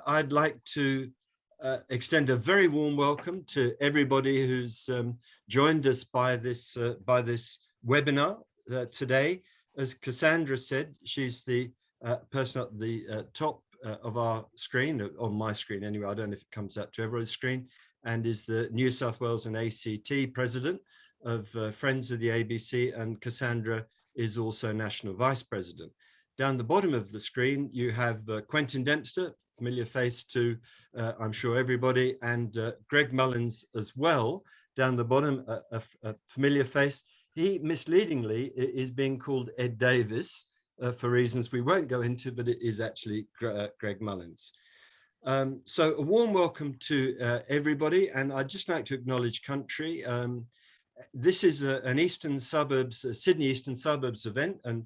I'd like to extend a very warm welcome to everybody who's joined us by this webinar today. As Cassandra said, she's the person at the top of our screen, on my screen anyway, I don't know if it comes out to everybody's screen, and is the New South Wales and ACT president of Friends of the ABC, and Cassandra is also National Vice President. Down the bottom of the screen, you have Quentin Dempster, familiar face to, I'm sure, everybody, and Greg Mullins as well. Down the bottom, a familiar face. He misleadingly is being called Ed Davis for reasons we won't go into, but it is actually Greg Mullins. So a warm welcome to everybody, and I'd just like to acknowledge country. This is an Eastern Suburbs, Sydney Eastern Suburbs event, and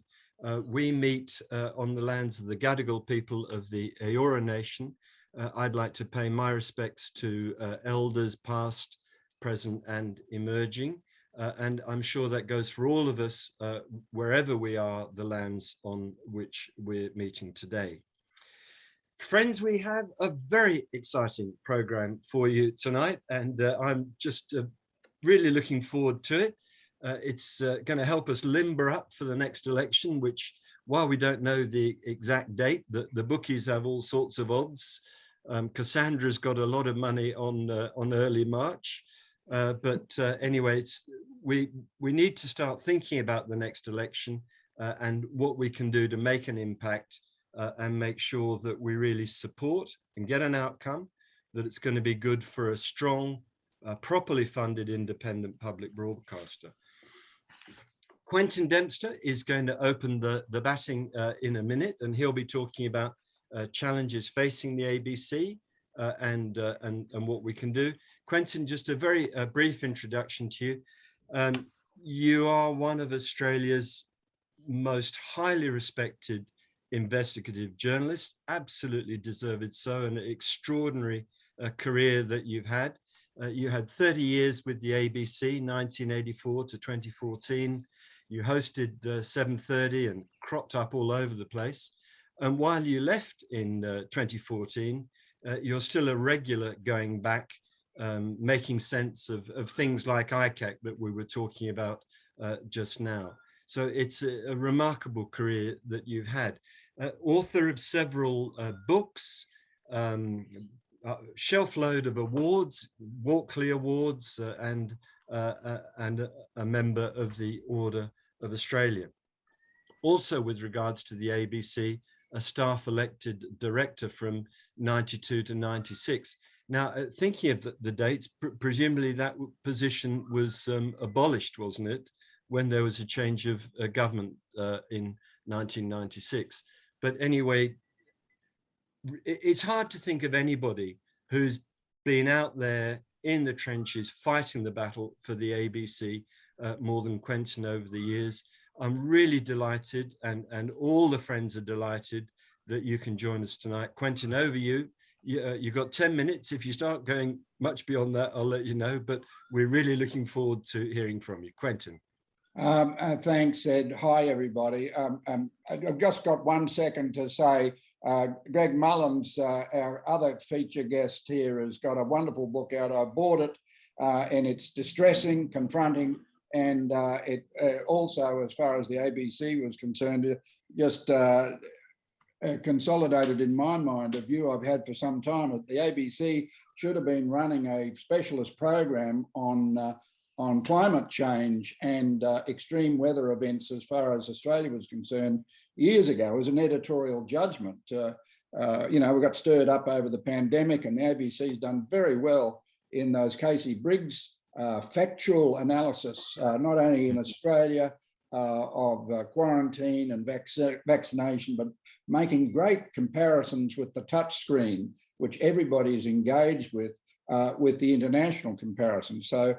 we meet on the lands of the Gadigal people of the Eora Nation. I'd like to pay my respects to elders past, present and emerging. And I'm sure that goes for all of us, wherever we are, the lands on which we're meeting today. Friends, we have a very exciting program for you tonight, and I'm just really looking forward to it. It's going to help us limber up for the next election, which, while we don't know the exact date, the bookies have all sorts of odds. Cassandra's got a lot of money on early March. But anyway, we need to start thinking about the next election and what we can do to make an impact and make sure that we really support and get an outcome, that it's going to be good for a strong, properly funded independent public broadcaster. Quentin Dempster is going to open the batting in a minute, and he'll be talking about challenges facing the ABC and what we can do. Quentin, just a very brief introduction to you. You are one of Australia's most highly respected investigative journalists, absolutely deserved so, an extraordinary career that you've had. You had 30 years with the ABC, 1984 to 2014. You hosted 7:30 and cropped up all over the place. And while you left in 2014, you're still a regular going back, making sense of things like ICAC that we were talking about just now. So it's a remarkable career that you've had. Author of several books, shelf load of awards, Walkley Awards, and a member of the Order of Australia. Also, with regards to the ABC, a staff elected director from 92 to 96. Now, thinking of the dates, presumably that position was abolished, wasn't it, when there was a change of government in 1996. But anyway, it's hard to think of anybody who's been out there in the trenches fighting the battle for the ABC more than Quentin over the years. I'm really delighted, and all the friends are delighted that you can join us tonight. Quentin, over you. You've got 10 minutes. If you start going much beyond that, I'll let you know, but we're really looking forward to hearing from you. Quentin. Thanks, Ed. Hi, everybody. I've just got 1 second to say, Greg Mullins, our other feature guest here, has got a wonderful book out. I bought it, and it's distressing, confronting, and it also, as far as the ABC was concerned, just consolidated in my mind a view I've had for some time that the ABC should have been running a specialist program on climate change and extreme weather events as far as Australia was concerned years ago as an editorial judgment. You know, we got stirred up over the pandemic, and the ABC's done very well in those Casey Briggs factual analysis, not only in Australia of quarantine and vaccination, but making great comparisons with the touchscreen, which everybody is engaged with the international comparison. So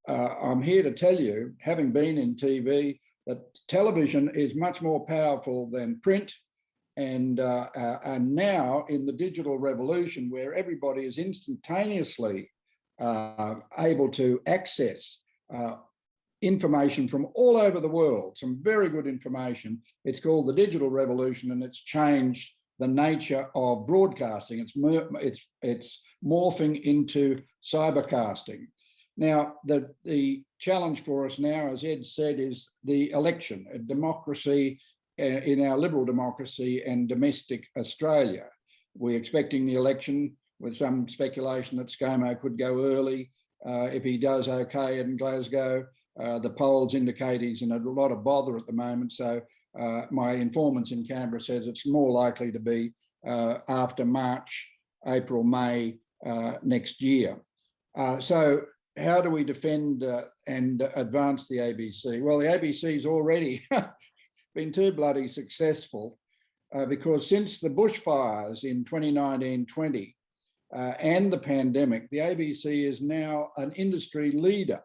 I'm here to tell you, having been in TV, that television is much more powerful than print. And now in the digital revolution, where everybody is instantaneously able to access information from all over the world, some very good information. It's called the digital revolution, and it's changed the nature of broadcasting. It's morphing into cybercasting. Now, the challenge for us now, as Ed said, is the election, a democracy in our liberal democracy and domestic Australia. We're expecting the election with some speculation that ScoMo could go early. If he does okay in Glasgow, the polls indicate he's in a lot of bother at the moment. So my informants in Canberra says it's more likely to be after March, April, May next year. So how do we defend and advance the ABC? Well, the ABC's already been too bloody successful because since the bushfires in 2019-20 and the pandemic, the ABC is now an industry leader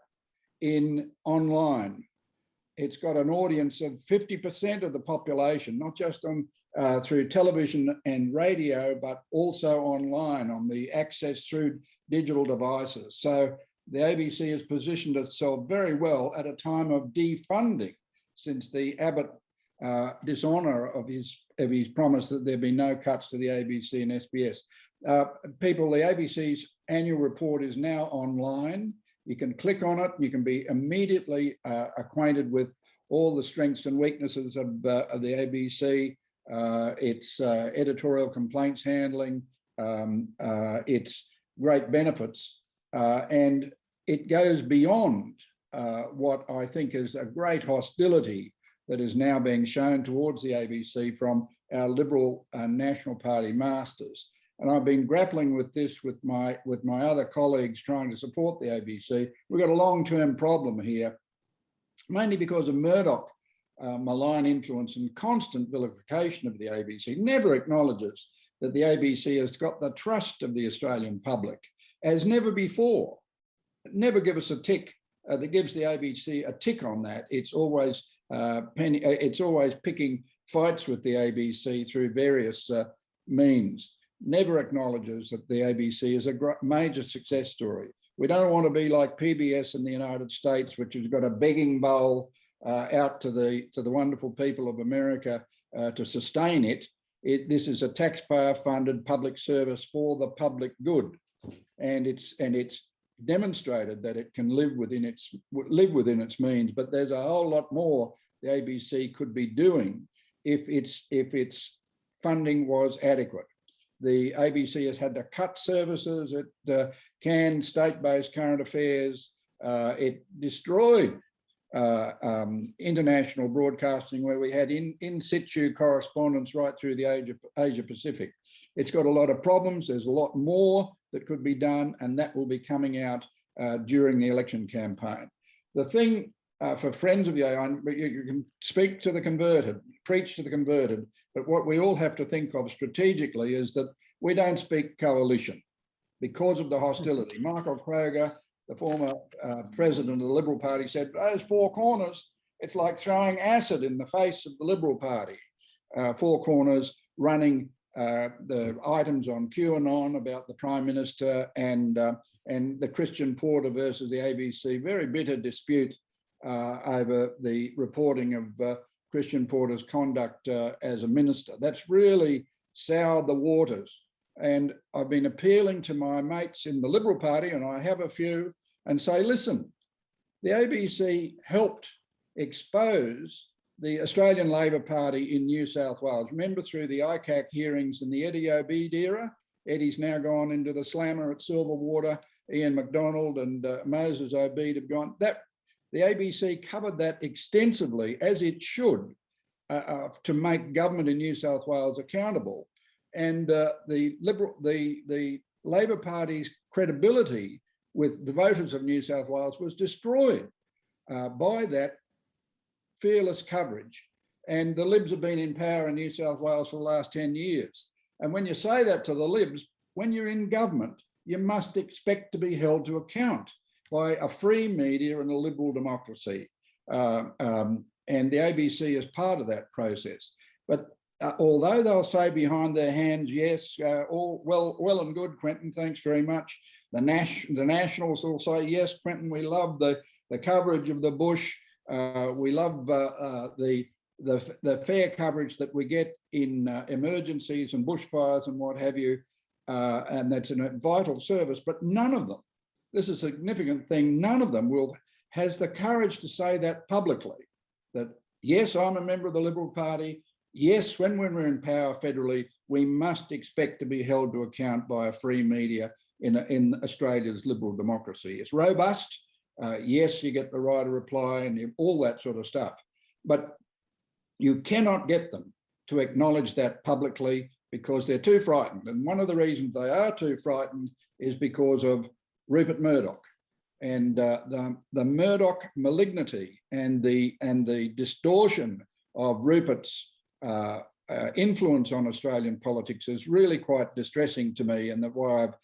in online. It's got an audience of 50% of the population, not just on through television and radio, but also online on the access through digital devices. So the ABC has positioned itself very well at a time of defunding since the Abbott dishonour of his promise that there'd be no cuts to the ABC and SBS. The ABC's annual report is now online. You can click on it. You can be immediately acquainted with all the strengths and weaknesses of the ABC, its editorial complaints handling, its great benefits, and it goes beyond what I think is a great hostility that is now being shown towards the ABC from our Liberal National Party masters. And I've been grappling with this with my other colleagues trying to support the ABC. We've got a long-term problem here, mainly because of Murdoch malign influence and constant vilification of the ABC. Never acknowledges that the ABC has got the trust of the Australian public as never before. Never give us a tick that gives the ABC a tick on that. It's always picking fights with the ABC through various means. Never acknowledges that the ABC is a major success story. We don't want to be like PBS in the United States, which has got a begging bowl out to the wonderful people of America to sustain it. This is a taxpayer-funded public service for the public good, and it's demonstrated that it can live within its means. But there's a whole lot more the ABC could be doing if its funding was adequate. The ABC has had to cut services. It canned state-based current affairs. It destroyed international broadcasting, where we had in situ correspondence right through the Asia Pacific. It's got a lot of problems. There's a lot more that could be done, and that will be coming out during the election campaign. The thing for friends of the AI, you can speak to the converted, preach to the converted, but what we all have to think of strategically is that we don't speak coalition because of the hostility. Michael Kroger, the former president of the Liberal Party, said, those four corners, it's like throwing acid in the face of the Liberal Party. Four corners running the items on QAnon about the Prime Minister and the Christian Porter versus the ABC, very bitter dispute over the reporting of Christian Porter's conduct as a minister. That's really soured the waters. And I've been appealing to my mates in the Liberal Party, and I have a few, and say, listen, the ABC helped expose the Australian Labor Party in New South Wales. Remember through the ICAC hearings in the Eddie Obeid era? Eddie's now gone into the slammer at Silverwater. Ian MacDonald and Moses Obeid have gone. The ABC covered that extensively, as it should, to make government in New South Wales accountable. And the Labor Party's credibility with the voters of New South Wales was destroyed by that fearless coverage. And the Libs have been in power in New South Wales for the last 10 years. And when you say that to the Libs, when you're in government, you must expect to be held to account by a free media and a liberal democracy. And the ABC is part of that process. But although they'll say behind their hands, yes, all well and good, Quentin, thanks very much. The Nationals will say, yes, Quentin, we love the coverage of the bush. We love the the fair coverage that we get in emergencies and bushfires and what have you, and that's a vital service, but none of them, this is a significant thing, none of them has the courage to say that publicly, that yes, I'm a member of the Liberal Party, yes, when we're in power federally, we must expect to be held to account by a free media in Australia's liberal democracy. It's robust, yes, you get the right of reply and all that sort of stuff, but you cannot get them to acknowledge that publicly because they're too frightened. And one of the reasons they are too frightened is because of Rupert Murdoch and the Murdoch malignity and the distortion of Rupert's influence on Australian politics is really quite distressing to me, and that's why I've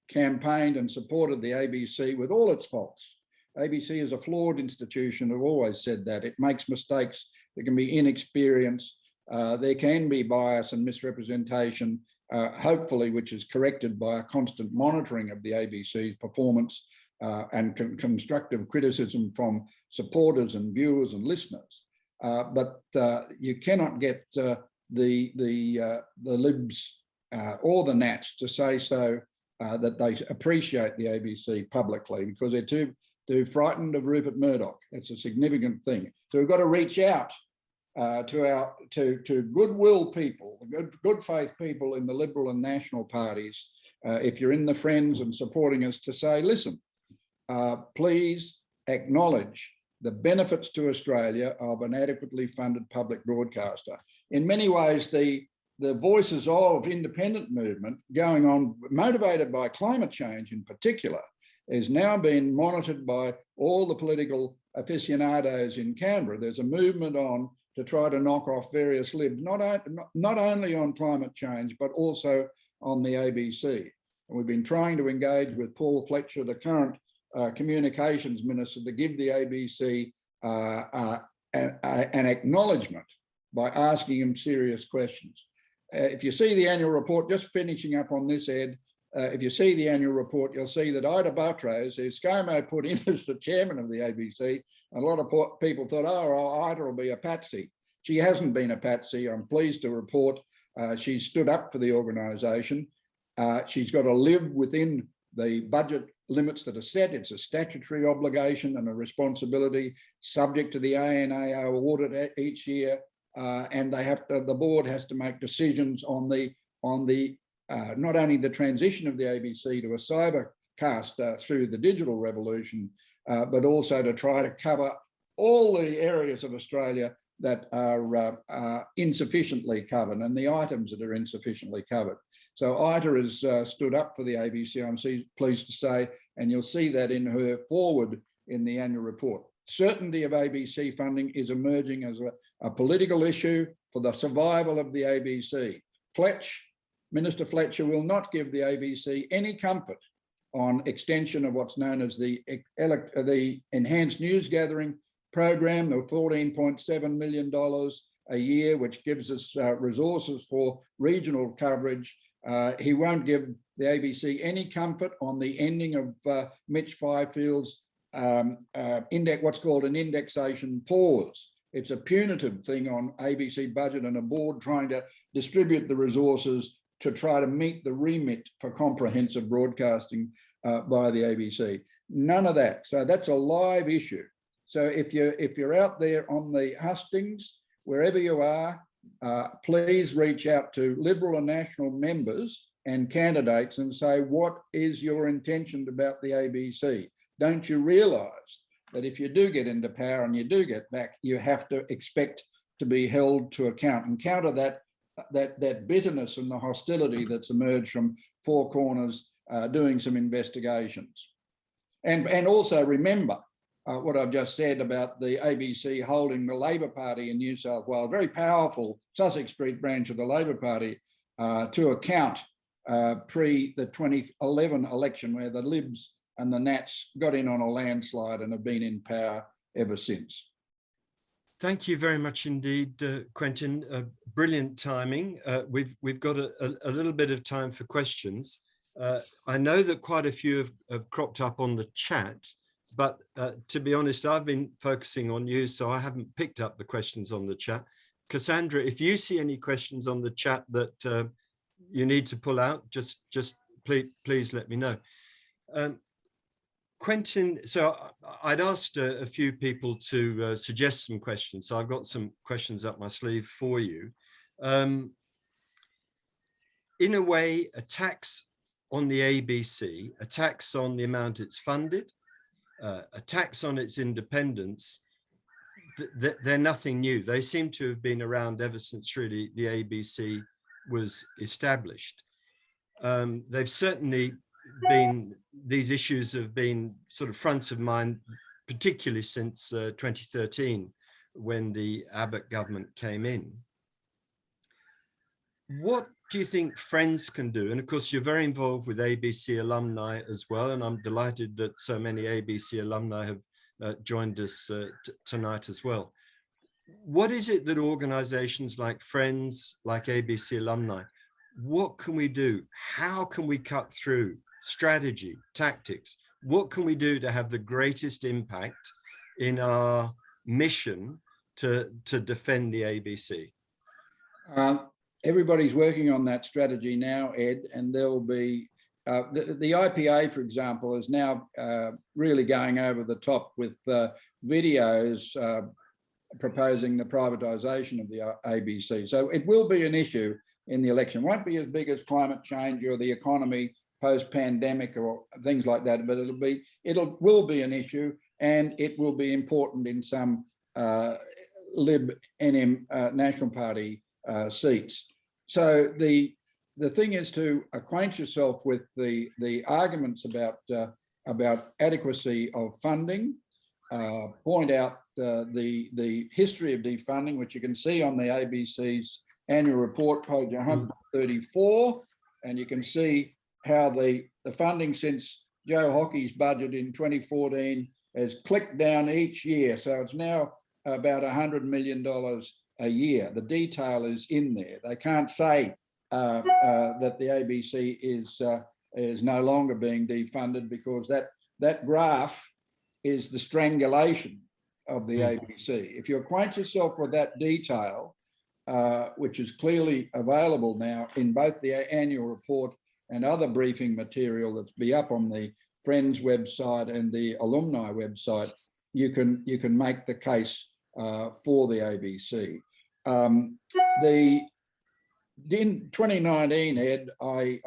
campaigned and supported the ABC with all its faults. ABC is a flawed institution. I've always said that. It makes mistakes. There can be inexperience. There can be bias and misrepresentation, hopefully, which is corrected by a constant monitoring of the ABC's performance and constructive criticism from supporters and viewers and listeners. But you cannot get the Libs or the Nats to say so, that they appreciate the ABC publicly, because they're too frightened of Rupert Murdoch. That's a significant thing. So we've got to reach out to goodwill people, good faith people in the Liberal and National parties, if you're in the Friends and supporting us, to say, listen, please acknowledge the benefits to Australia of an adequately funded public broadcaster. In many ways, the voices of independent movement going on, motivated by climate change in particular, is now being monitored by all the political aficionados in Canberra. There's a movement on to try to knock off various Libs, not only on climate change, but also on the ABC. And we've been trying to engage with Paul Fletcher, the current communications minister, to give the ABC an acknowledgement by asking him serious questions. If you see the annual report, just finishing up on this, Ed, if you see the annual report, you'll see that Ida Buttrose, who ScoMo put in as the chairman of the ABC, a lot of people thought, oh, Ida will be a patsy. She hasn't been a patsy. I'm pleased to report she's stood up for the organisation. She's got to live within the budget limits that are set. It's a statutory obligation and a responsibility subject to the ANAO audit each year. And the board has to make decisions on the not only the transition of the ABC to a cybercast through the digital revolution, but also to try to cover all the areas of Australia that are insufficiently covered and the items that are insufficiently covered. So ITA has stood up for the ABC, I'm pleased to say, and you'll see that in her forward in the annual report. Certainty of ABC funding is emerging as a political issue for the survival of the ABC. Minister Fletcher will not give the ABC any comfort on extension of what's known as the enhanced news gathering program, the $14.7 million a year, which gives us resources for regional coverage. He won't give the ABC any comfort on the ending of Mitch Fifield's what's called an indexation pause. It's a punitive thing on ABC budget and a board trying to distribute the resources to try to meet the remit for comprehensive broadcasting by the ABC. None of that. So that's a live issue. So if you're out there on the hustings, wherever you are, please reach out to Liberal and National members and candidates and say, what is your intention about the ABC? Don't you realise that if you do get into power and you do get back, you have to expect to be held to account and counter that bitterness and the hostility that's emerged from Four Corners doing some investigations. And also remember what I've just said about the ABC holding the Labor Party in New South Wales, very powerful Sussex Street branch of the Labor Party, to account pre the 2011 election, where the Libs and the Nats got in on a landslide and have been in power ever since. Thank you very much indeed, Quentin. Brilliant timing. We've got a little bit of time for questions. I know that quite a few have cropped up on the chat, but to be honest, I've been focusing on you, so I haven't picked up the questions on the chat. Cassandra, if you see any questions on the chat that you need to pull out, just please let me know. Quentin, so I'd asked a few people to suggest some questions, so I've got some questions up my sleeve for you. In a way, a tax on the ABC, a tax on the amount it's funded, a tax on its independence, they're nothing new. They seem to have been around ever since really the ABC was established. They've certainly been, these issues have been sort of front of mind, particularly since 2013, when the Abbott government came in. What do you think Friends can do? And of course, you're very involved with ABC alumni as well, and I'm delighted that so many ABC alumni have joined us tonight as well. What is it that organizations like Friends, like ABC alumni, what can we do? How can we cut through strategy, tactics? What can we do to have the greatest impact in our mission to defend the ABC? Everybody's working on that strategy now, Ed, and there will be, the IPA, for example, is now really going over the top with videos proposing the privatisation of the ABC. So it will be an issue in the election. Won't be as big as climate change or the economy post-pandemic or things like that, but it will be an issue, and it will be important in some Lib NM National Party seats. So the thing is to acquaint yourself with the arguments about adequacy of funding, point out the history of defunding, which you can see on the ABC's annual report, page 134, and you can see how the funding since Joe Hockey's budget in 2014 has clicked down each year. So it's now about $100 million a year. The detail is in there. They can't say that the ABC is no longer being defunded, because that graph is the strangulation of the ABC. If you acquaint yourself with that detail, which is clearly available now in both the annual report and other briefing material that's be up on the Friends website and the alumni website, you can make the case for the ABC. In 2019, Ed, I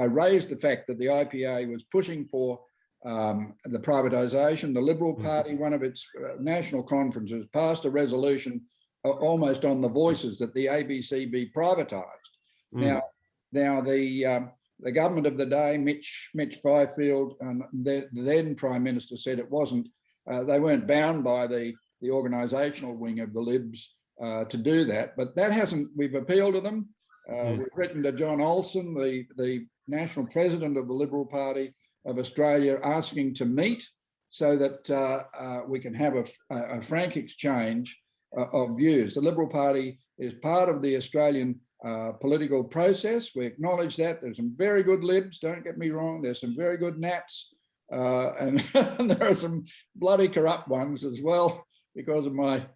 raised the fact that the IPA was pushing for the privatisation. The Liberal Party, one of its national conferences, passed a resolution almost on the voices that the ABC be privatised. Now the government of the day, Mitch Fifield, and the then Prime Minister, said it wasn't. They weren't bound by the organisational wing of the Libs to do that, but that hasn't. We've appealed to them. We've written to John Olsen, the national president of the Liberal Party of Australia, asking to meet so that we can have a frank exchange of views. The Liberal Party is part of the Australian political process. We acknowledge that. There's some very good Libs, don't get me wrong. There's some very good Nats, and there are some bloody corrupt ones as well, because of my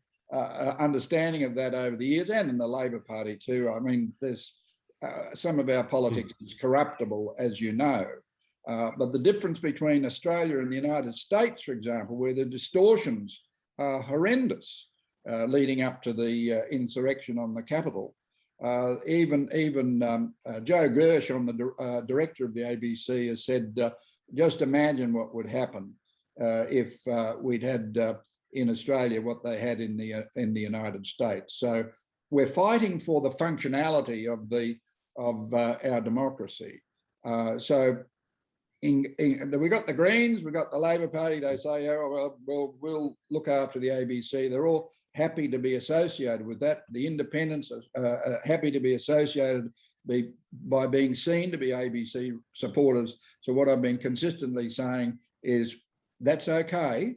understanding of that over the years, and in the Labor Party too. I mean, there's some of our politics is corruptible, as you know. But the difference between Australia and the United States, for example, where the distortions are horrendous leading up to the insurrection on the Capitol. Even Joe Gersh, on the director of the ABC, has said, just imagine what would happen if we'd had in Australia what they had in the United States. So we're fighting for the functionality of our democracy. So we got the Greens, we got the Labor Party. They say, oh, well, we'll look after the ABC. They're all happy to be associated with that. The independents are happy to be associated by being seen to be ABC supporters. So what I've been consistently saying is that's okay,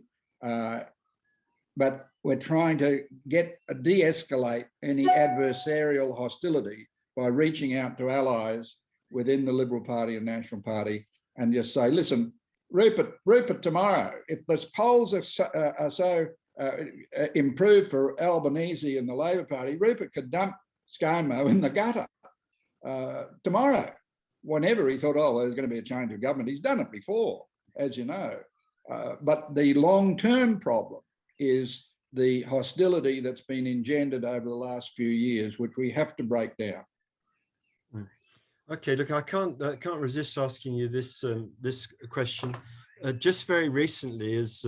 but we're trying to de-escalate any adversarial hostility by reaching out to allies within the Liberal Party and National Party and just say, listen, Rupert tomorrow, if the polls are so improved for Albanese and the Labor Party, Rupert could dump ScoMo in the gutter tomorrow, whenever he thought, oh, there's going to be a change of government. He's done it before, as you know. But the long-term problem is the hostility that's been engendered over the last few years, which we have to break down. Okay, look, I can't resist asking you this this question. Just very recently, as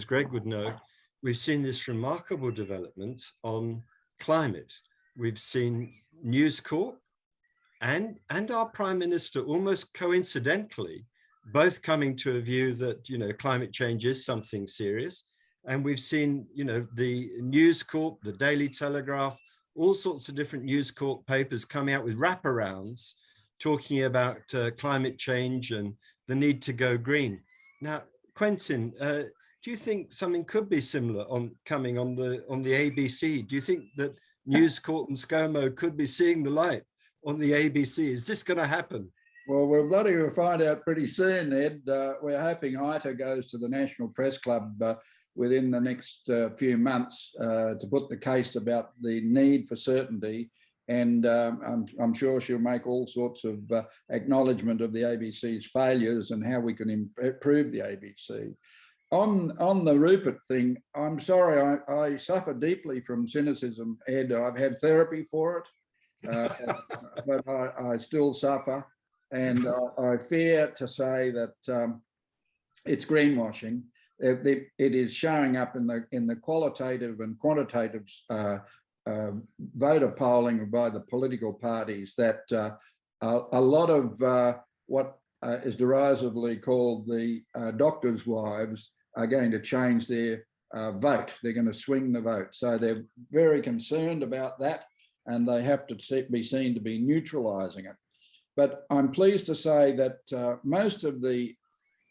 Greg would know, we've seen this remarkable development on climate. We've seen News Corp and our Prime Minister almost coincidentally both coming to a view that, you know, climate change is something serious. And we've seen, you know, the News Corp, the Daily Telegraph, all sorts of different News Corp papers coming out with wraparounds talking about climate change and the need to go green. Now, Quentin, do you think something could be similar coming on the ABC? Do you think that News Corp and ScoMo could be seeing the light on the ABC? Is this going to happen? Well, we'll bloody will find out pretty soon, Ed. We're hoping ITA goes to the National Press Club within the next few months to put the case about the need for certainty. And I'm sure she'll make all sorts of acknowledgement of the ABC's failures and how we can improve the ABC. On the Rupert thing, I'm sorry, I suffer deeply from cynicism, Ed. I've had therapy for it, but I still suffer. And I fear to say that it's greenwashing. It is showing up in the qualitative and quantitative voter polling by the political parties that a lot of what is derisively called the doctors' wives are going to change their vote. They're going to swing the vote. So they're very concerned about that, and they have to be seen to be neutralising it. But I'm pleased to say that most of the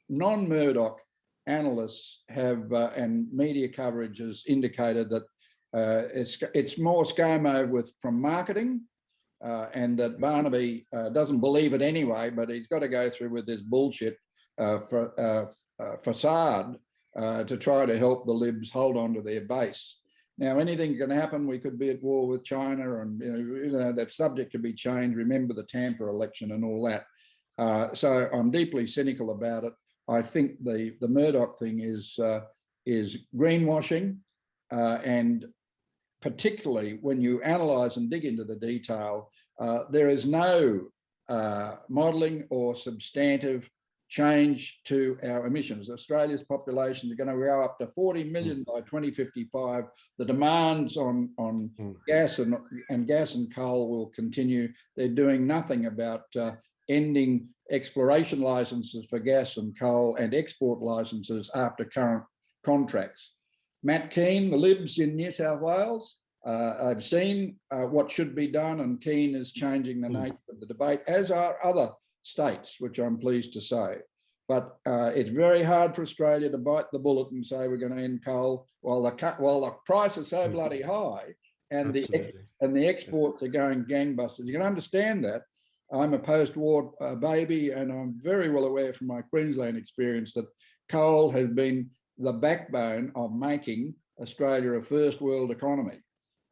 non-Murdoch analysts have, and media coverage has indicated that it's more ScoMo from marketing, and that Barnaby doesn't believe it anyway, but he's got to go through with this bullshit facade to try to help the Libs hold on to their base. Now, anything can happen. We could be at war with China, and you know that's subject to be changed. Remember the Tampa election and all that. So I'm deeply cynical about it. I think the Murdoch thing is greenwashing, and particularly when you analyse and dig into the detail, there is no modelling or substantive change to our emissions. Australia's population is going to go up to 40 million by 2055. The demands on gas and gas and coal will continue. They're doing nothing about ending exploration licenses for gas and coal and export licenses after current contracts. Matt Keane, the Libs in New South Wales, I've seen what should be done, and Keane is changing the nature of the debate, as are other states, which I'm pleased to say. But it's very hard for Australia to bite the bullet and say we're going to end coal while the price is so bloody high and the exports are going gangbusters. You can understand that. I'm a post-war baby, and I'm very well aware from my Queensland experience that coal has been the backbone of making Australia a first world economy.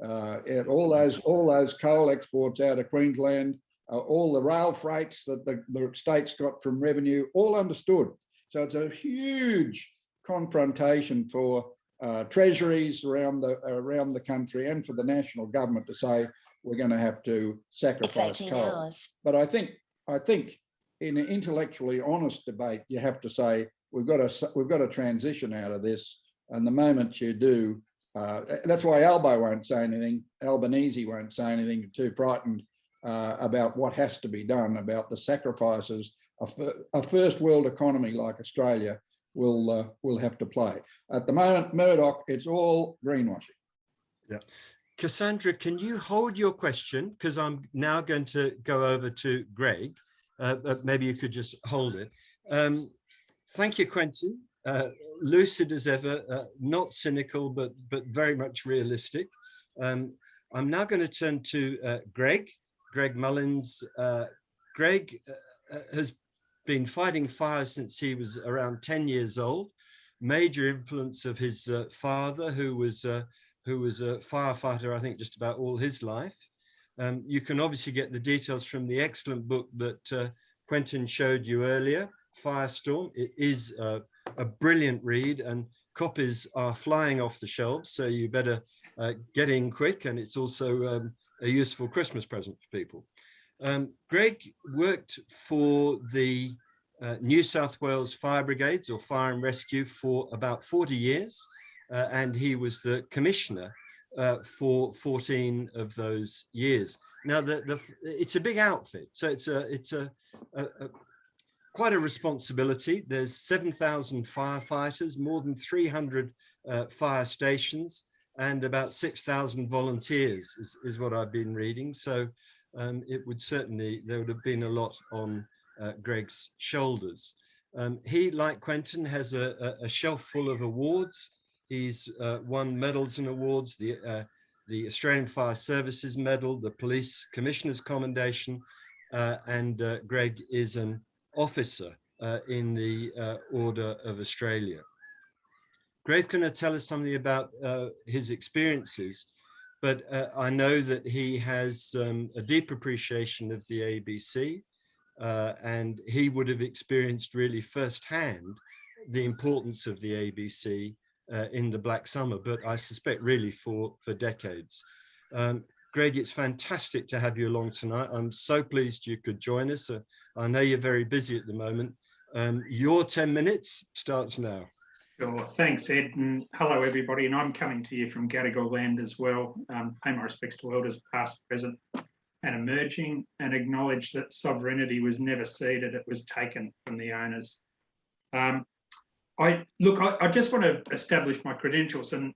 All those coal exports out of Queensland, all the rail freights that the state's got from revenue, all understood. So it's a huge confrontation for treasuries around the country and for the national government to say we're going to have to sacrifice coal. Hours. But I think in an intellectually honest debate, you have to say we've got to transition out of this. And the moment you do, that's why Albo won't say anything. Albanese won't say anything. Too frightened about what has to be done, about the sacrifices a first world economy like Australia will have to play. At the moment, Murdoch, it's all greenwashing. Yeah. Cassandra, can you hold your question? Because I'm now going to go over to Greg. Maybe you could just hold it. Thank you, Quentin. Lucid as ever, not cynical, but very much realistic. I'm now going to turn to Greg Mullins. Greg has been fighting fire since he was around 10 years old. Major influence of his father, who was a firefighter, I think, just about all his life. You can obviously get the details from the excellent book that Quentin showed you earlier, Firestorm. It is a brilliant read, and copies are flying off the shelves, so you better get in quick, and it's also a useful Christmas present for people. Greg worked for the New South Wales Fire Brigades, or Fire and Rescue, for about 40 years, and he was the commissioner for 14 of those years. Now, it's a big outfit, so it's quite a responsibility. There's 7,000 firefighters, more than 300 fire stations, and about 6,000 volunteers is what I've been reading. So there would have been a lot on Greg's shoulders. He, like Quentin, has a shelf full of awards. He's won medals and awards, the Australian Fire Services Medal, the Police Commissioner's Commendation, and Greg is an officer in the Order of Australia. Greg's going to tell us something about his experiences, but I know that he has a deep appreciation of the ABC, and he would have experienced really firsthand the importance of the ABC in the Black Summer, but I suspect really for decades. Greg, it's fantastic to have you along tonight. I'm so pleased you could join us. I know you're very busy at the moment. Your 10 minutes starts now. Sure. Thanks, Ed, and hello, everybody. And I'm coming to you from Gadigal land as well. Pay my respects to elders past, present, and emerging, and acknowledge that sovereignty was never ceded, it was taken from the owners. I just want to establish my credentials, and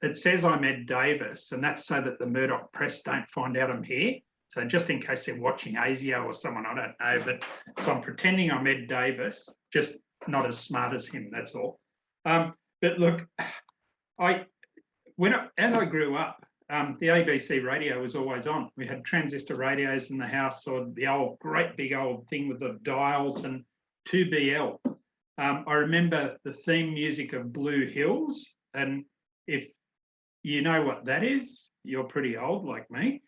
it says I'm Ed Davis, and that's so that the Murdoch press don't find out I'm here. So just in case they're watching ASIO or someone, I don't know, but so I'm pretending I'm Ed Davis, just not as smart as him, that's all. But look, as I grew up, the ABC radio was always on. We had transistor radios in the house, or the great big old thing with the dials, and 2BL. I remember the theme music of Blue Hills, and if you know what that is, you're pretty old like me.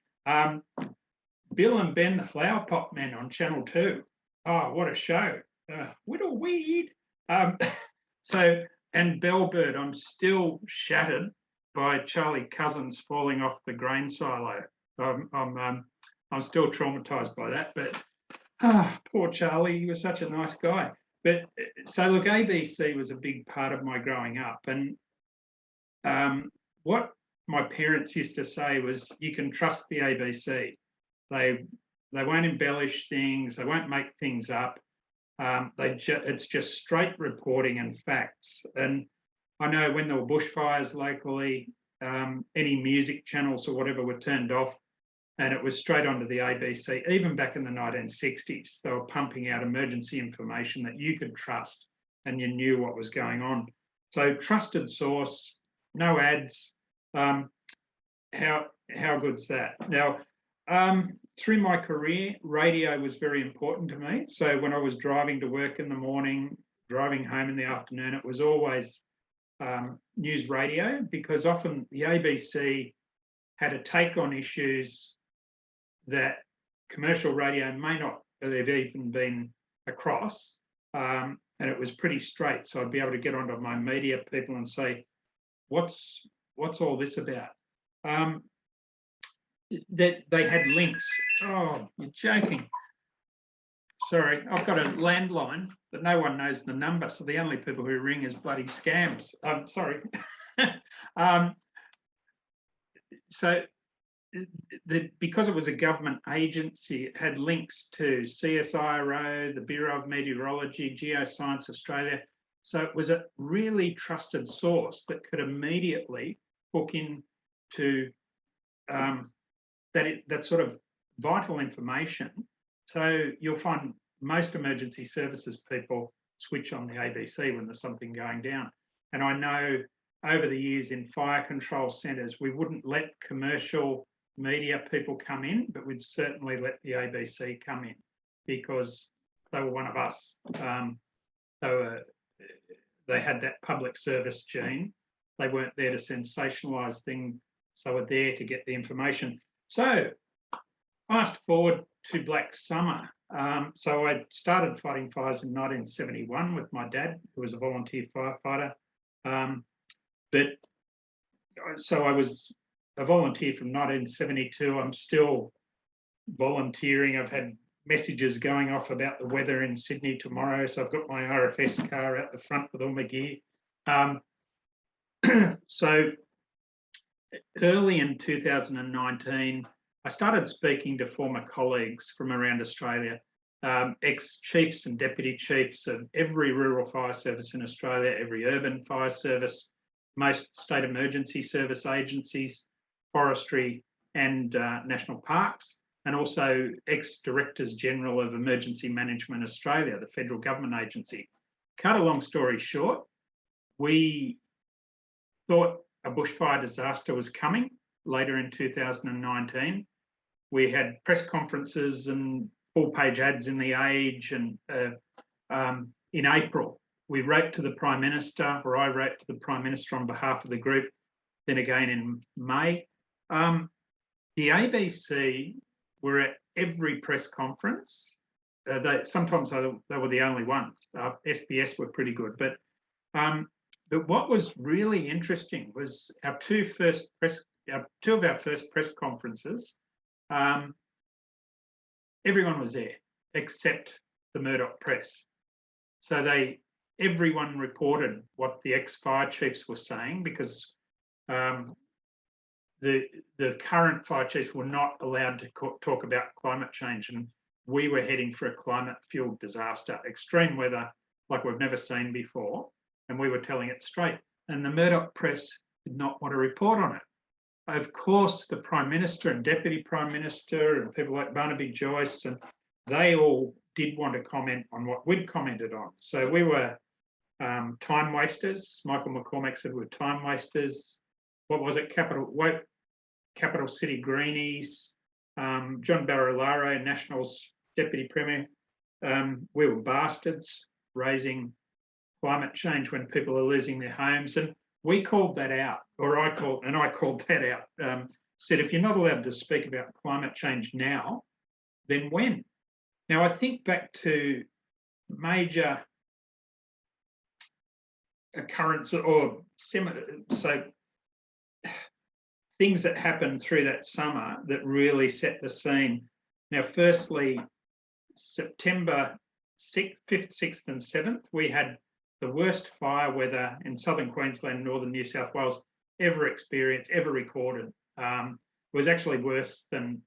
Bill and Ben, the Flower Pot Men on Channel 2. Oh, what a show. Whittle weed. And Bellbird, I'm still shattered by Charlie Cousins falling off the grain silo. I'm still traumatized by that, but poor Charlie, he was such a nice guy. But so look, ABC was a big part of my growing up, and what my parents used to say was, you can trust the ABC. They won't embellish things, they won't make things up. It's just straight reporting and facts. And I know when there were bushfires locally, any music channels or whatever were turned off, and it was straight onto the ABC. Even back in the 1960s, they were pumping out emergency information that you could trust and you knew what was going on. So trusted source, no ads. How good's that? Now, through my career, radio was very important to me. So when I was driving to work in the morning, driving home in the afternoon, it was always news radio, because often the ABC had a take on issues that commercial radio may not have even been across, and it was pretty straight. So I'd be able to get onto my media people and say, what's all this about? That they had links. Oh, you're joking. Sorry, I've got a landline, but no one knows the number. So the only people who ring is bloody scams. Sorry. Because it was a government agency, it had links to CSIRO, the Bureau of Meteorology, Geoscience Australia. So it was a really trusted source that could immediately hook into that sort of vital information. So you'll find most emergency services people switch on the ABC when there's something going down. And I know over the years in fire control centres, we wouldn't let commercial media people come in, but we'd certainly let the ABC come in, because they were one of us. They had that public service gene. They weren't there to sensationalise things. They were there to get the information. So fast forward to Black Summer. So I started fighting fires in 1971 with my dad, who was a volunteer firefighter. So I was a volunteer from 1972. I'm still volunteering. I've had messages going off about the weather in Sydney tomorrow. So I've got my RFS car out the front with all my gear. So early in 2019, I started speaking to former colleagues from around Australia, ex-chiefs and deputy chiefs of every rural fire service in Australia, every urban fire service, most state emergency service agencies, forestry and national parks, and also ex-directors general of Emergency Management Australia, the federal government agency. Cut a long story short, we thought a bushfire disaster was coming later in 2019. We had press conferences and full-page ads in The Age, and in April, we wrote to the Prime Minister, or I wrote to the Prime Minister on behalf of the group, then again in May. The ABC were at every press conference. Sometimes they were the only ones. SBS were pretty good, but what was really interesting was our two of our first press conferences. Everyone was there except the Murdoch press. So everyone reported what the ex-fire chiefs were saying, because the current fire chiefs were not allowed to talk about climate change, and we were heading for a climate-fueled disaster, extreme weather like we've never seen before, and we were telling it straight. And the Murdoch press did not want to report on it. Of course, the Prime Minister and Deputy Prime Minister and people like Barnaby Joyce, and they all did want to comment on what we'd commented on. So we were time wasters. Michael McCormack said we were time wasters. What was it? Capital City Greenies. John Barilaro, Nationals Deputy Premier. We were bastards, raising climate change when people are losing their homes. And we called that out, or I called that out. Said, if you're not allowed to speak about climate change now, then when? Now, I think back to major occurrence or so things that happened through that summer that really set the scene. Now, firstly, September 5th, 6th and 7th, we had the worst fire weather in southern Queensland and northern New South Wales ever experienced, ever recorded. It was actually worse than,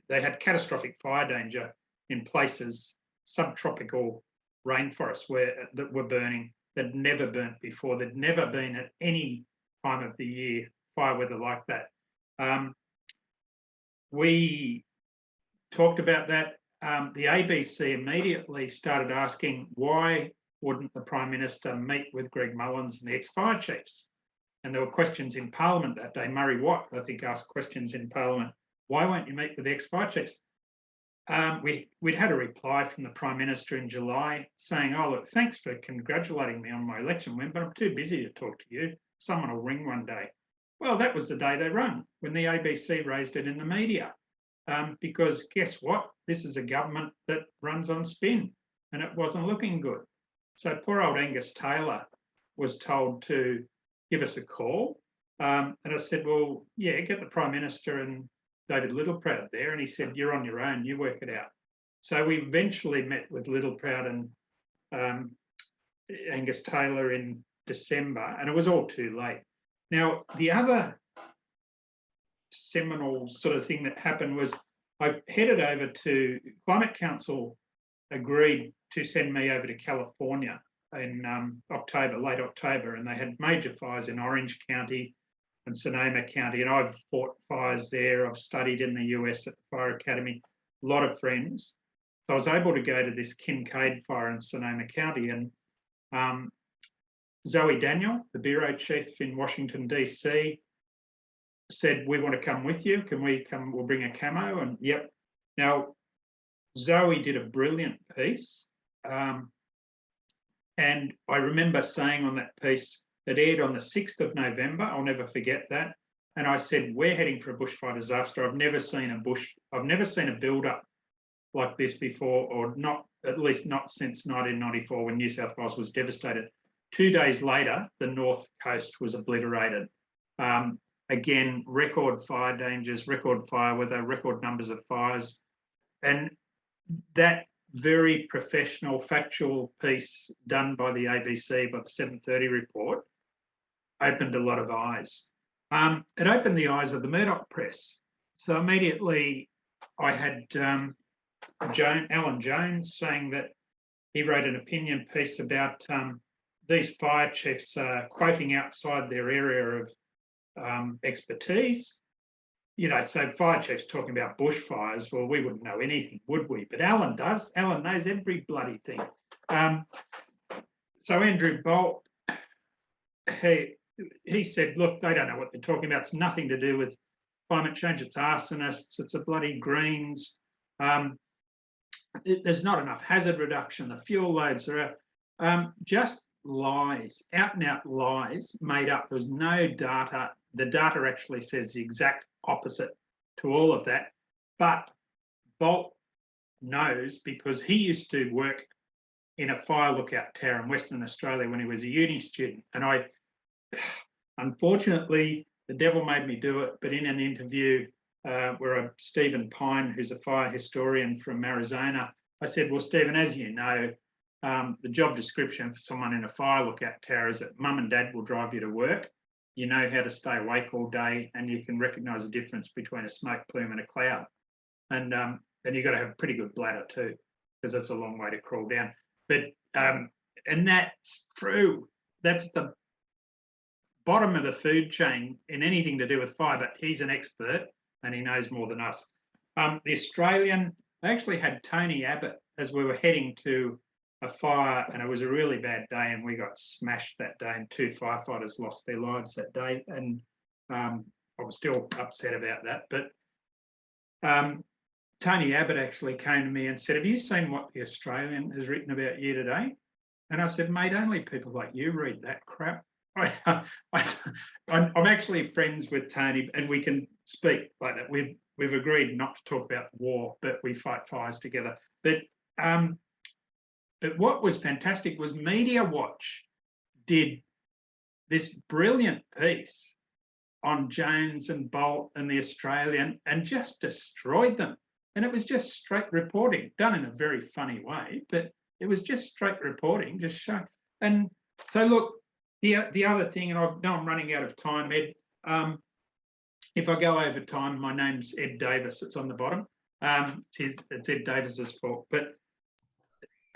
they had catastrophic fire danger in places, subtropical rainforests that were burning, that never burnt before. There'd never been at any time of the year fire weather like that. We talked about that. The ABC immediately started asking, why wouldn't the Prime Minister meet with Greg Mullins and the ex-fire chiefs? And there were questions in Parliament that day. Murray Watt, I think, asked questions in Parliament. Why won't you meet with the ex-fire chiefs? We'd had a reply from the Prime Minister in July saying, oh, look, thanks for congratulating me on my election win, but I'm too busy to talk to you. Someone will ring one day. Well, that was the day they rung, when the ABC raised it in the media. Because guess what? This is a government that runs on spin, and it wasn't looking good. So poor old Angus Taylor was told to give us a call. And I said, well, yeah, get the Prime Minister and David Littleproud there. And he said, you're on your own, you work it out. So we eventually met with Littleproud and Angus Taylor in December, and it was all too late. Now, the other seminal sort of thing that happened was I headed over to Climate Council, agreed to send me over to California in late October, and they had major fires in Orange County and Sonoma County, and I've fought fires there. I've studied in the US at the Fire Academy, a lot of friends. So I was able to go to this Kincaid fire in Sonoma County, and Zoe Daniel, the bureau chief in Washington, DC, said, we want to come with you. Can we come? We'll bring a camo. And yep. Now, Zoe did a brilliant piece. And I remember saying on that piece, it aired on the 6th of November. I'll never forget that. And I said, we're heading for a bushfire disaster. I've never seen a build-up like this before, or not, at least not since 1994 when New South Wales was devastated. 2 days later, the North Coast was obliterated. Again, record fire dangers, record fire weather, record numbers of fires. And that very professional, factual piece done by the ABC, by the 7:30 report, opened a lot of eyes. It opened the eyes of the Murdoch press. So immediately I had Alan Jones saying that he wrote an opinion piece about these fire chiefs quoting outside their area of expertise. You know, so fire chiefs talking about bushfires, well, we wouldn't know anything, would we? But Alan does. Alan knows every bloody thing. So Andrew Bolt, he said, look, they don't know what they're talking about. It's nothing to do with climate change. It's arsonists. It's the bloody Greens. There's not enough hazard reduction. The fuel loads are just lies, out and out lies made up. There's no data. The data actually says the exact opposite to all of that. But Bolt knows because he used to work in a fire lookout tower in Western Australia when he was a uni student. And unfortunately, the devil made me do it, but in an interview where Stephen Pine, who's a fire historian from Arizona, I said, well, Stephen, as you know, the job description for someone in a fire lookout tower is that mum and dad will drive you to work. You know how to stay awake all day, and you can recognise the difference between a smoke plume and a cloud. And you've got to have a pretty good bladder too, because it's a long way to crawl down. But and that's true. That's the bottom of the food chain in anything to do with fire, but he's an expert and he knows more than us. The Australian, I actually had Tony Abbott as we were heading to a fire, and it was a really bad day, and we got smashed that day, and 2 firefighters lost their lives that day, and I was still upset about that. But Tony Abbott actually came to me and said, have you seen what the Australian has written about you today? And I said, mate, only people like you read that crap. I'm actually friends with Tony, and we can speak like that. We've agreed not to talk about war, but we fight fires together. But what was fantastic was Media Watch did this brilliant piece on Jones and Bolt and the Australian and just destroyed them. And it was just straight reporting, done in a very funny way, but it was just straight reporting, just showing. And so, look, the other thing, and I know I'm running out of time, Ed, if I go over time, my name's Ed Davis. It's on the bottom. It's Ed Davis's fault. But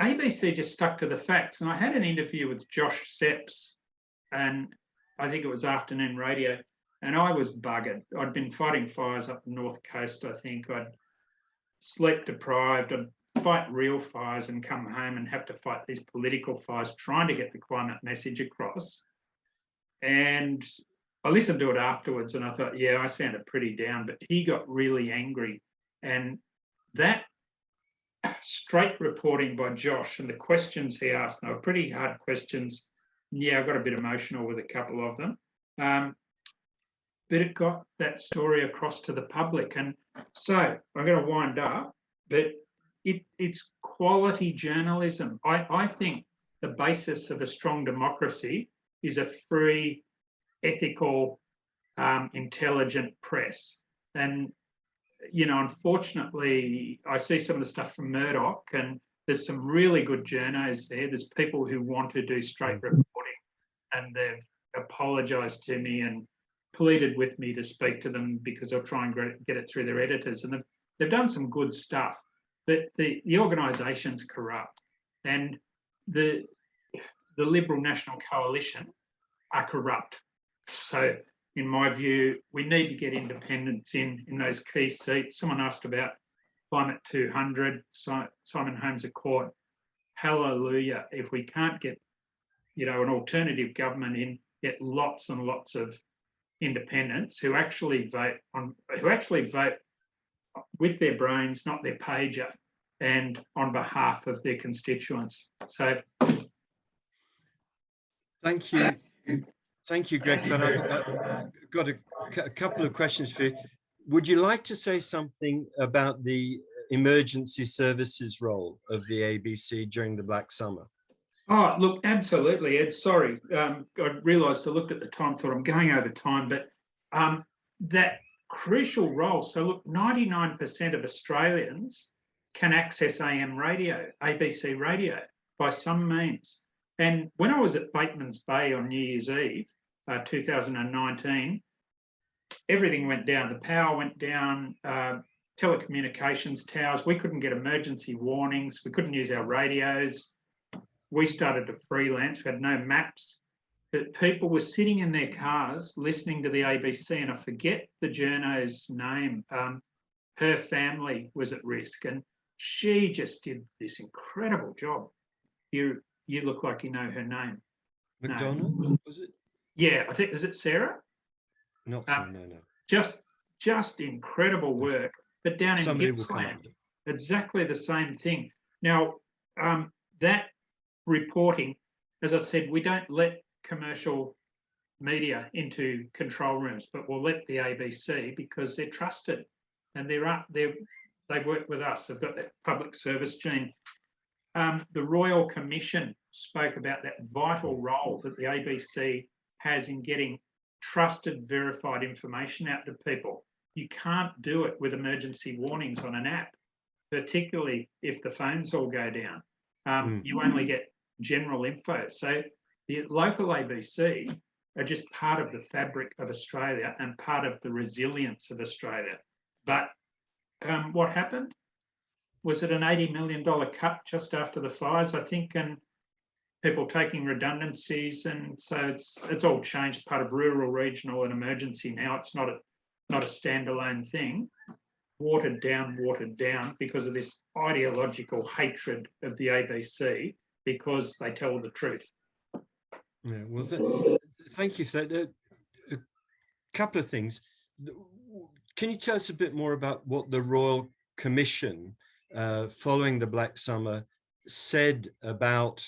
ABC just stuck to the facts. And I had an interview with Josh Sepps, and I think it was afternoon radio, and I was buggered. I'd been fighting fires up the North Coast, I think. I'd sleep deprived. I'd fight real fires and come home and have to fight these political fires, trying to get the climate message across. And I listened to it afterwards and I thought, yeah, I sounded pretty down, but he got really angry. And that straight reporting by Josh and the questions he asked, they were pretty hard questions. Yeah, I got a bit emotional with a couple of them. But it got that story across to the public. And so I'm going to wind up, but it's quality journalism. I think the basis of a strong democracy is a free, ethical, intelligent press. And, you know, unfortunately, I see some of the stuff from Murdoch, and there's some really good journos there. There's people who want to do straight reporting, and they've apologised to me and pleaded with me to speak to them because I'll try and get it through their editors. And they've done some good stuff, but the organisation's corrupt, and the Liberal National Coalition are corrupt. So in my view, we need to get independents in those key seats. Someone asked about Climate 200, Simon Holmes at Court. Hallelujah. If we can't get, you know, an alternative government in, get lots and lots of independents who actually vote with their brains, not their pager. and on behalf of their constituents. So thank you. Thank you, Greg. I've got a couple of questions for you. Would you like to say something about the emergency services role of the ABC during the Black Summer? Oh, look, absolutely, Ed. Sorry, I realised I looked at the time, thought I'm going over time, but that crucial role. So look, 99% of Australians can access AM radio, ABC radio, by some means. And when I was at Bateman's Bay on New Year's Eve, 2019, everything went down. The power went down, telecommunications towers. We couldn't get emergency warnings. We couldn't use our radios. We started to freelance. We had no maps. But people were sitting in their cars listening to the ABC, and I forget the journo's name. Her family was at risk, and she just did this incredible job. You look like you know her name. McDonald, was it? Yeah, I think, is it Sarah? Not Sarah, no. Just incredible work. But down in Gippsland, exactly the same thing. Now, that reporting, as I said, we don't let commercial media into control rooms, but we'll let the ABC because they're trusted and they work with us. They've got that public service gene. The Royal Commission spoke about that vital role that the ABC has in getting trusted, verified information out to people. You can't do it with emergency warnings on an app, particularly if the phones all go down. You only get general info. So the local ABC are just part of the fabric of Australia and part of the resilience of Australia. But what happened? Was it an $80 million cut just after the fires, I think, and people taking redundancies? And so it's all changed, part of rural, regional and emergency now. It's not a standalone thing. Watered down because of this ideological hatred of the ABC because they tell the truth. Yeah, well, thank you for that. A couple of things. Can you tell us a bit more about what the Royal Commission, following the Black Summer, said about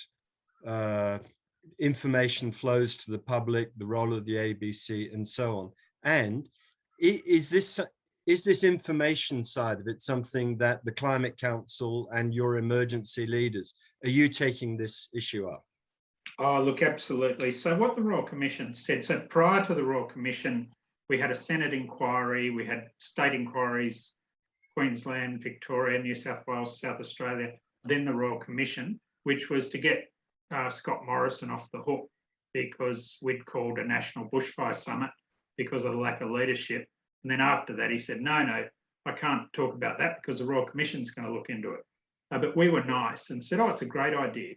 information flows to the public, the role of the ABC, and so on? And is this information side of it something that the Climate Council and your emergency leaders, are you taking this issue up? Oh, look, absolutely. So what the Royal Commission said, so prior to the Royal Commission, we had a Senate inquiry, we had state inquiries, Queensland, Victoria, New South Wales, South Australia, then the Royal Commission, which was to get Scott Morrison off the hook because we'd called a national bushfire summit because of the lack of leadership. And then after that, he said, no, I can't talk about that because the Royal Commission's going to look into it. But we were nice and said, oh, it's a great idea.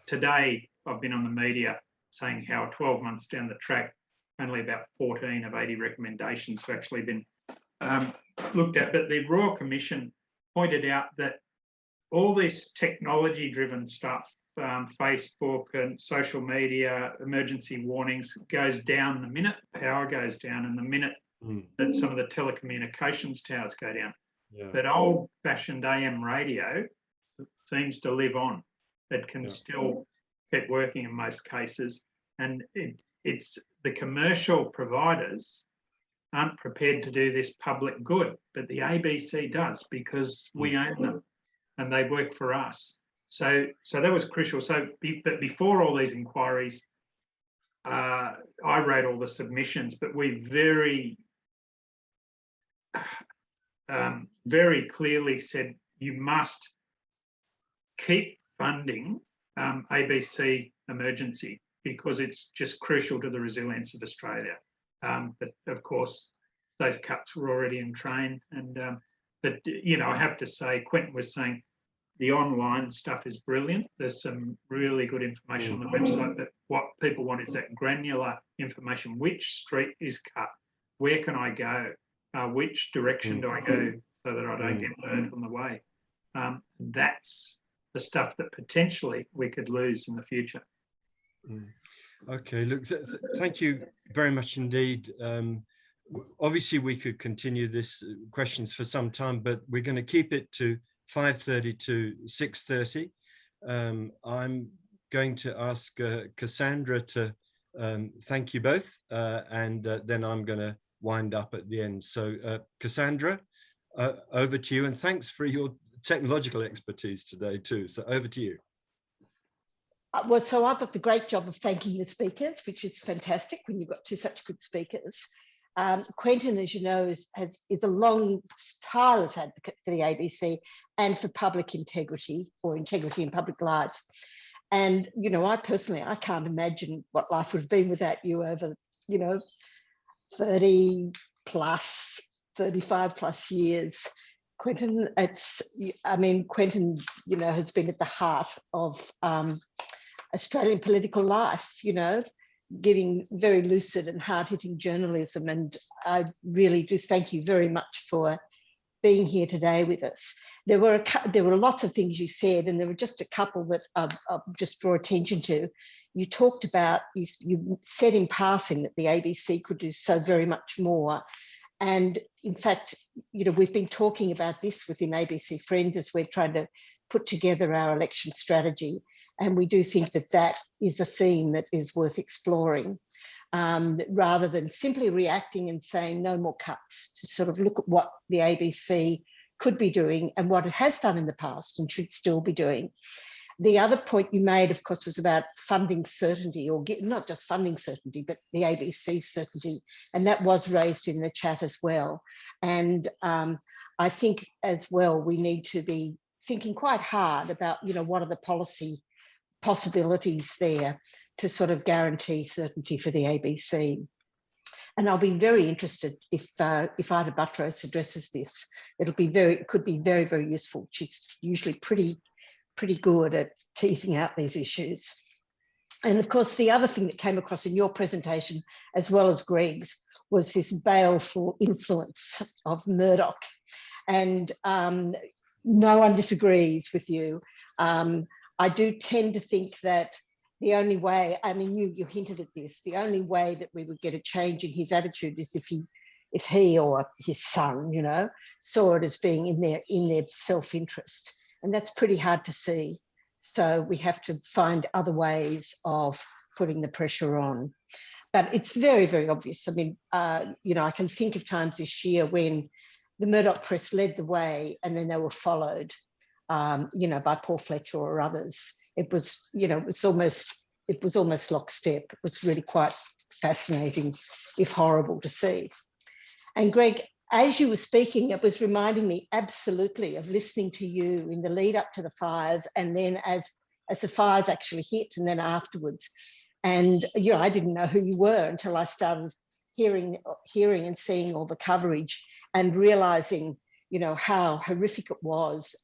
Today, I've been on the media saying how 12 months down the track, only about 14 of 80 recommendations have actually been looked at. But the Royal Commission pointed out that all this technology-driven stuff, Facebook and social media, emergency warnings, goes down the minute power goes down and the minute that some of the telecommunications towers go down. Yeah. But old-fashioned AM radio seems to live on. It can still keep working in most cases. And it's the commercial providers aren't prepared to do this public good, but the ABC does because we own them and they work for us. So that was crucial. But before all these inquiries, I wrote all the submissions, but we very clearly said you must keep funding ABC emergency because it's just crucial to the resilience of Australia. But of course, those cuts were already in train. But I have to say, Quentin was saying the online stuff is brilliant. There's some really good information on the website, but what people want is that granular information. Which street is cut? Where can I go? Which direction do I go so that I don't get burned on the way? That's the stuff that potentially we could lose in the future. Okay, look, thank you very much indeed. Obviously, we could continue this questions for some time, but we're going to keep it to 5:30 to 6:30. I'm going to ask Cassandra to thank you both, and then I'm going to wind up at the end. So Cassandra, over to you, and thanks for your technological expertise today too. So over to you. Well, so I've got the great job of thanking the speakers, which is fantastic when you've got two such good speakers. Quentin, as you know, is a long, tireless advocate for the ABC and for public integrity, or integrity in public life. And, you know, I can't imagine what life would have been without you over, you know, 35 plus years. Quentin, Quentin, you know, has been at the heart of Australian political life, you know, giving very lucid and hard-hitting journalism. And I really do thank you very much for being here today with us. There were lots of things you said, and there were just a couple that I'll just draw attention to. You talked about, you said in passing that the ABC could do so very much more. And in fact, you know, we've been talking about this within ABC Friends as we're trying to put together our election strategy. And we do think that that is a theme that is worth exploring, rather than simply reacting and saying no more cuts, to sort of look at what the ABC could be doing and what it has done in the past and should still be doing. The other point you made, of course, was about funding certainty, or not just funding certainty, but the ABC certainty. And that was raised in the chat as well. And I think as well, we need to be thinking quite hard about, you know, what are the policy possibilities there to sort of guarantee certainty for the ABC. And I'll be very interested if Ida Buttrose addresses this. It could be very, very useful. She's usually pretty good at teasing out these issues. And of course, the other thing that came across in your presentation, as well as Greg's, was this baleful influence of Murdoch. And no one disagrees with you. I do tend to think that the only way, I mean, you hinted at this, the only way that we would get a change in his attitude is if he or his son, you know, saw it as being in their self-interest. And that's pretty hard to see. So we have to find other ways of putting the pressure on. But it's very, very obvious. I mean, you know, I can think of times this year when the Murdoch press led the way and then they were followed, you know, by Paul Fletcher or others. It was, you know, it was almost lockstep. It was really quite fascinating, if horrible, to see. And Greg, as you were speaking, it was reminding me absolutely of listening to you in the lead up to the fires, and then as the fires actually hit, and then afterwards. And you know, I didn't know who you were until I started hearing and seeing all the coverage and realizing, you know, how horrific it was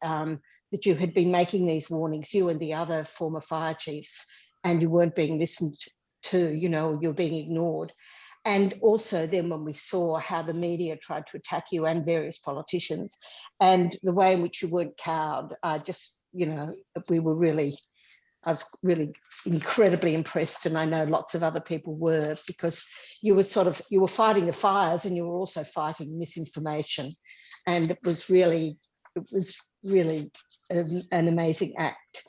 that you had been making these warnings, you and the other former fire chiefs, and you weren't being listened to, you know, you're being ignored. And also then when we saw how the media tried to attack you and various politicians, and the way in which you weren't cowed, just, you know, I was really incredibly impressed, and I know lots of other people were, because you were fighting the fires and you were also fighting misinformation. And it was really an amazing act.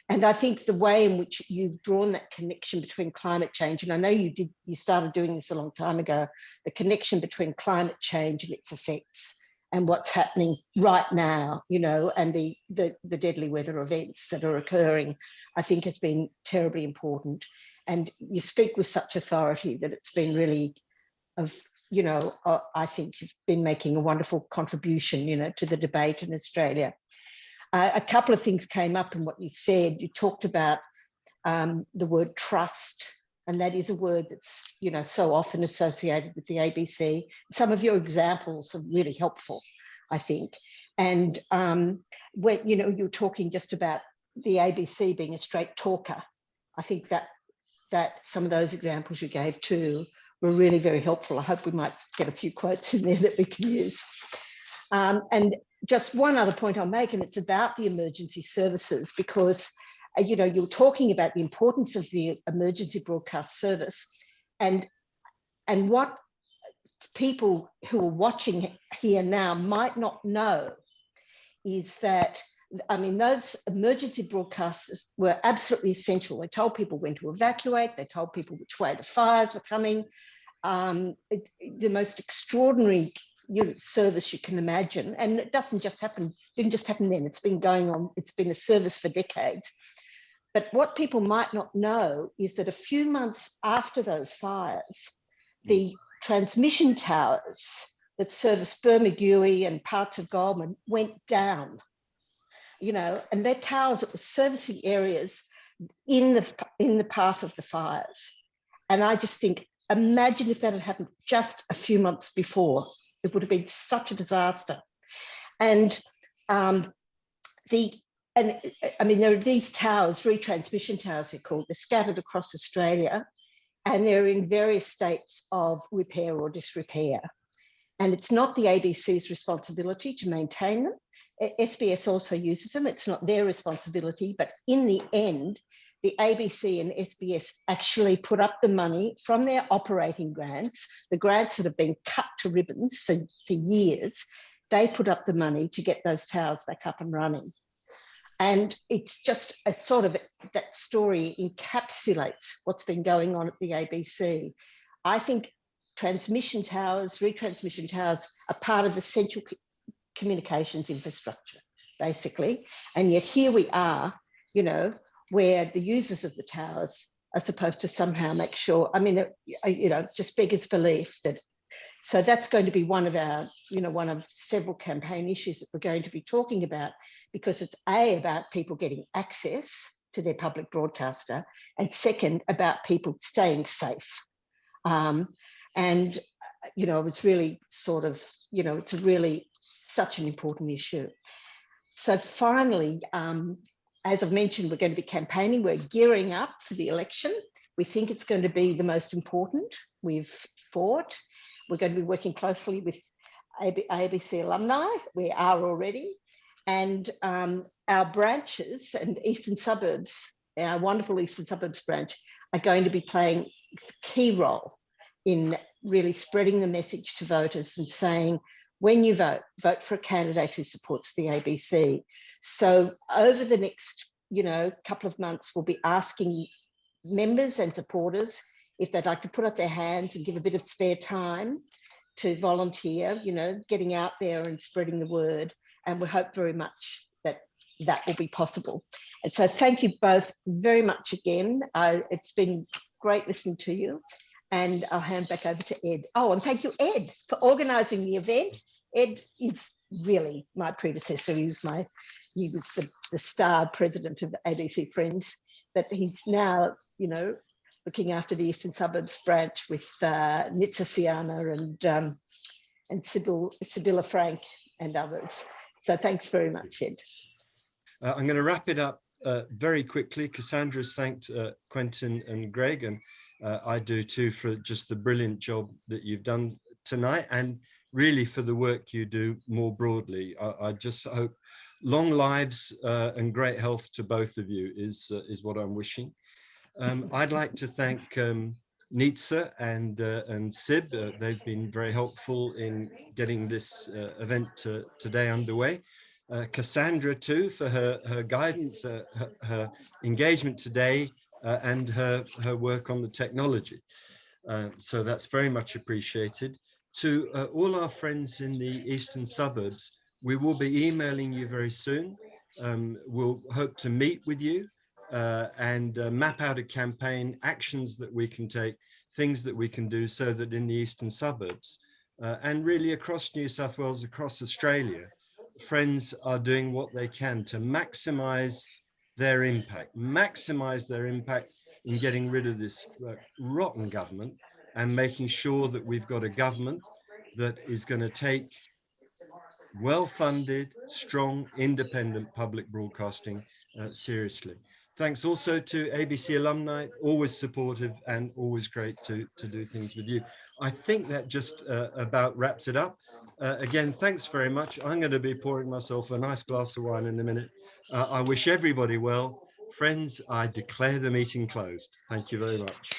And I think the way in which you've drawn that connection between climate change, and I know you started doing this a long time ago, the connection between climate change and its effects and what's happening right now, you know, and the deadly weather events that are occurring, I think has been terribly important. And you speak with such authority that it's been really you know, I think you've been making a wonderful contribution, you know, to the debate in Australia. A couple of things came up in what you said. You talked about the word trust, and that is a word that's, you know, so often associated with the ABC. Some of your examples are really helpful, I think. And when, you know, you're talking just about the ABC being a straight talker, I think that some of those examples you gave too were really very helpful. I hope we might get a few quotes in there that we can use. And just one other point I'll make, and it's about the emergency services, because, you know, you're talking about the importance of the emergency broadcast service, and what people who are watching here now might not know is that, I mean, those emergency broadcasters were absolutely essential. They told people when to evacuate. They told people which way the fires were coming. The most extraordinary service you can imagine. And it didn't just happen then. It's been going on. It's been a service for decades. But what people might not know is that a few months after those fires, the transmission towers that service Bermagui and parts of Goulburn went down, and their towers that were servicing areas in the path of the fires. And I just think, imagine if that had happened just a few months before. It would have been such a disaster. And I mean, there are these towers, retransmission towers they're called. They're scattered across Australia, and they're in various states of repair or disrepair. And it's not the ABC's responsibility to maintain them. SBS also uses them. It's not their responsibility, but in the end, the ABC and SBS actually put up the money from their operating grants, the grants that have been cut to ribbons for years. They put up the money to get those towers back up and running. And it's just a sort of, that story encapsulates what's been going on at the ABC. I think transmission towers, retransmission towers are part of essential communications infrastructure, basically. And yet here we are, where the users of the towers are supposed to somehow make sure, I mean, just beggars belief that. So that's going to be one of our, one of several campaign issues that we're going to be talking about, because it's about people getting access to their public broadcaster, and second, about people staying safe. And, it was really sort of, it's really such an important issue. So finally, as I've mentioned, we're going to be campaigning. We're gearing up for the election. We think it's going to be the most important. We've fought. We're going to be working closely with ABC alumni. We are already. And our branches and Eastern Suburbs, our wonderful Eastern Suburbs branch, are going to be playing a key role in really spreading the message to voters and saying, when you vote for a candidate who supports the ABC. So over the next, couple of months, we'll be asking members and supporters if they'd like to put up their hands and give a bit of spare time to volunteer, getting out there and spreading the word. And we hope very much that that will be possible. And so thank you both very much again. It's been great listening to you. And I'll hand back over to Ed. Oh, and thank you, Ed, for organising the event. Ed is really my predecessor. He was the star president of the ABC Friends, but he's now, looking after the Eastern Suburbs branch with Nitsa Siana and Sibylla Frank and others. So thanks very much, Ed. I'm going to wrap it up very quickly. Cassandra's thanked Quentin and Greg, and I do too, for just the brilliant job that you've done tonight, and really for the work you do more broadly. I just hope long lives and great health to both of you is what I'm wishing. I'd like to thank Nitsa and Sib. They've been very helpful in getting this event today underway. Cassandra too, for her guidance, her engagement today, and her work on the technology. So that's very much appreciated. To all our friends in the Eastern Suburbs, we will be emailing you very soon. We'll hope to meet with you and map out a campaign, actions that we can take, things that we can do, so that in the Eastern Suburbs and really across New South Wales, across Australia, friends are doing what they can to maximize their impact in getting rid of this rotten government, and making sure that we've got a government that is going to take well-funded, strong, independent public broadcasting seriously. Thanks also to ABC alumni, always supportive and always great to do things with you. I think that just about wraps it up. Again, thanks very much. I'm going to be pouring myself a nice glass of wine in a minute. I wish everybody well. Friends, I declare the meeting closed. Thank you very much.